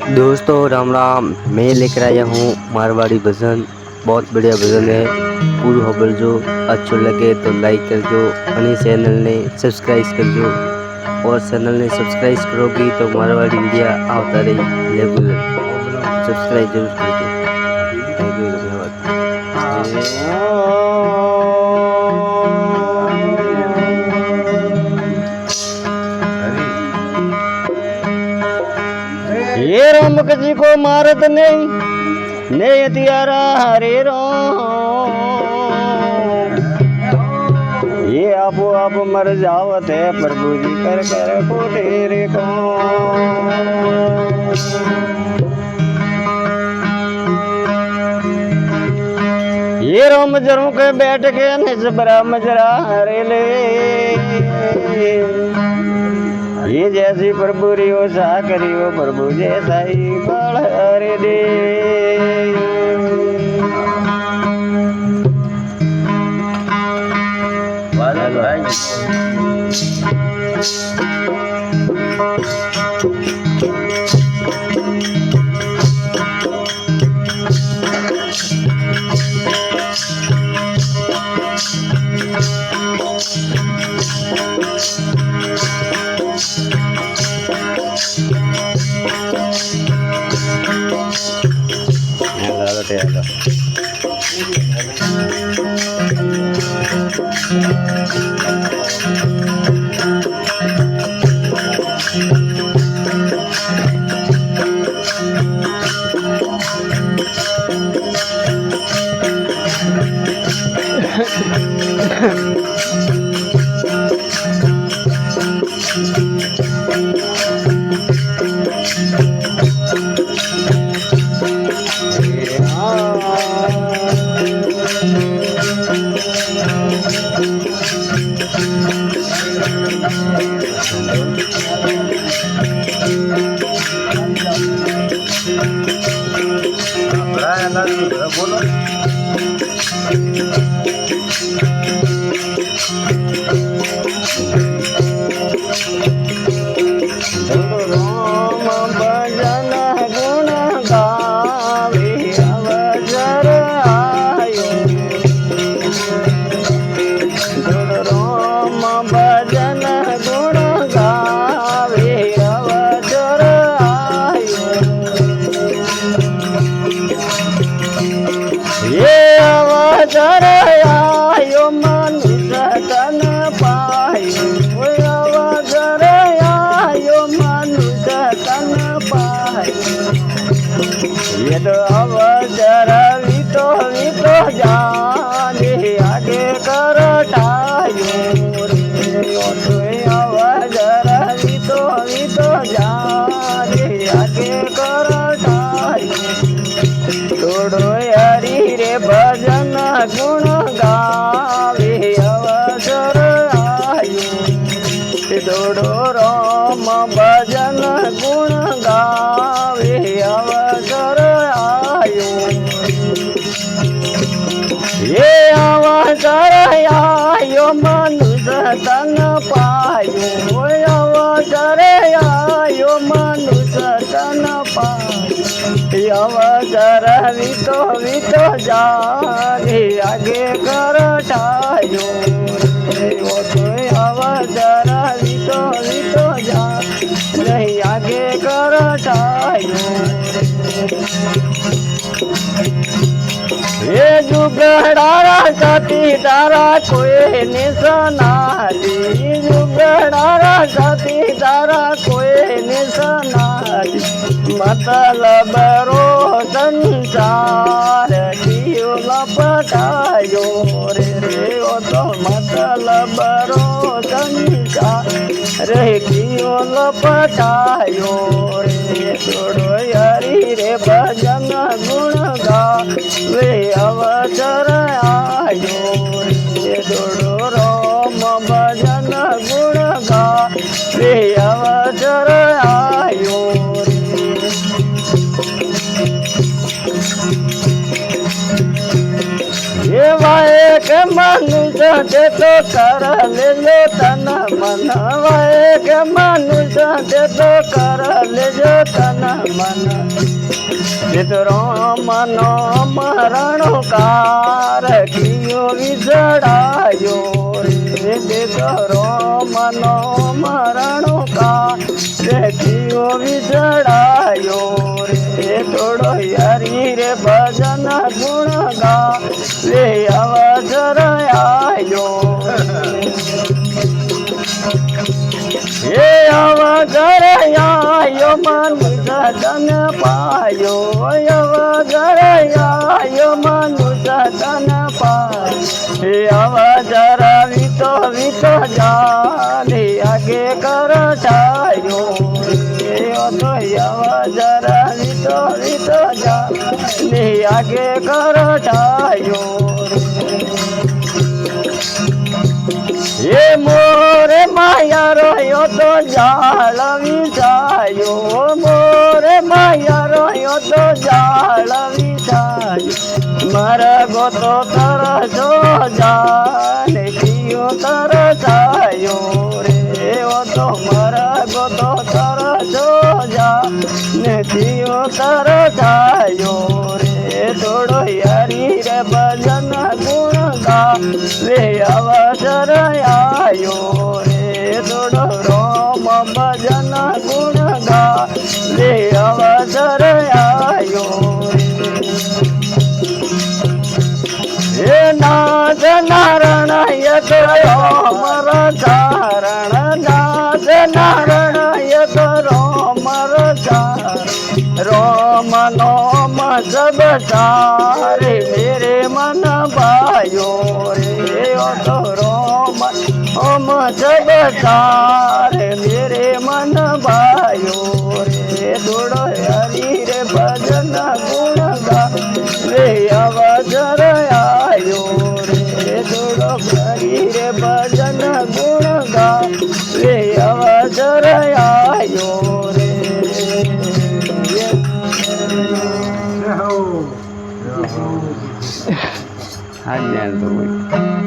दोस्तों राम राम। मैं लेकर आया हूँ मारवाड़ी भजन। बहुत बढ़िया भजन है। पूरा होबल जो अच्छो लगे तो लाइक कर जो और चैनल ने सब्सक्राइब कर जो। और चैनल ने सब्सक्राइब करोगी तो मारवाड़ी वीडियो आता रही रेगुलर। सब्सक्राइब जरूर कर दो। थैंक यू, धन्यवाद। ये राम किसी को मारत नहीं ने हथियारा हरे राम। ये आपो आप मर जावत है प्रभु जी कर कर कोटे रे को। ये राम जरों के बैठ के निजबरा मजरा हरे ले। ये जैसी प्रभु रियो सा करियो प्रभु जैसा ही बल हरे दे। बोलो राम भजन गुण गावे अवसर आयो। राम भजन गुण गावे अवसर आयो। ये अवसर आयो मनुष्य तन पायो। अवसर आयो मनुष्य तन पायो। ये तो अवसर वितो वितो जाने आगे करटायो रे। अवसर वितो वितो जाने आगे करटायो। तोड़ो हरि रे भजन गुण गावे अवसर आयो। तोड़ो राम भजन गुण गावे अवसर आयो। ये अवसर आयो मनुष्य तन पायो। अवसर आयो मनुष्य तन पायो। अवसर वितो वितो जाने आगे करटायो रे। अवसर वितो वितो जाने आगे करटायो। ये जुगड़ारा सती तारा कोई निशानादी। जुगड़ारा सती तारा कोई निशानादी। मतलब रो संसार कियो लपटायो रे। ओ तो मतलब रो संसार रे कियो लपटायो रे। छोड़ो हरि रे भजन गुण गावे अवसर आयो रे। छोड़ो राम भजन गुण गावे अवसर आयो रे। ये वाहे के મનુષ્ય તે તો કર લેજો તન મન વાય કે મનુષ્ય તે તો કર લેજો તન મન ચિત્રો મનો મરણ કાર કિયો વિજડાયો રે ચિત્રો મનો મરણ કાર કિયો વિજડાયો રે થોડો હરી રે ભજન ગુણ ગા લે અવસર આયો હે અવસર આયો મનુષ્ય ધન પાયો અવસર આયો મનુષ્ય ધન પાયો હે અવસર વિતો વિતો જાને આગે કર છાયો હે તો અવસર વિતો વિતો જાને આગે કર છાયો હે મોરે માયા રહ્યો તો જાળવી જાયો મોરે માયા રહ્યો તો જાળવી જાયો મારા ગોતો તરજો જાને કિયો તરજાયો રે ઓ તો મારા ગોતો તરજો જાને કિયો તરજાયો રે થોડો હરી રે ભજન ગુણ ગા લે અવસર આયો રે થોડો રોમ ભજન ગુણ ગા લે અવસર આયો હે નાથ નારણ યક રોમર ચારણ નાથ નારણ યક રોમર ચારણ રોમ નોમ સબ સારે મેરે મન ભાયો રે ઓ તો રોમ ઓમ સબ સારે મેરે મન ભાયો રે થોડો હરી રે ભજન ગુણ ગા લે અવસર આયો રે થોડો હરી રે ભજન ગુણ ગા લે અવસર આયો રે હા જ્ઞાન તો હોય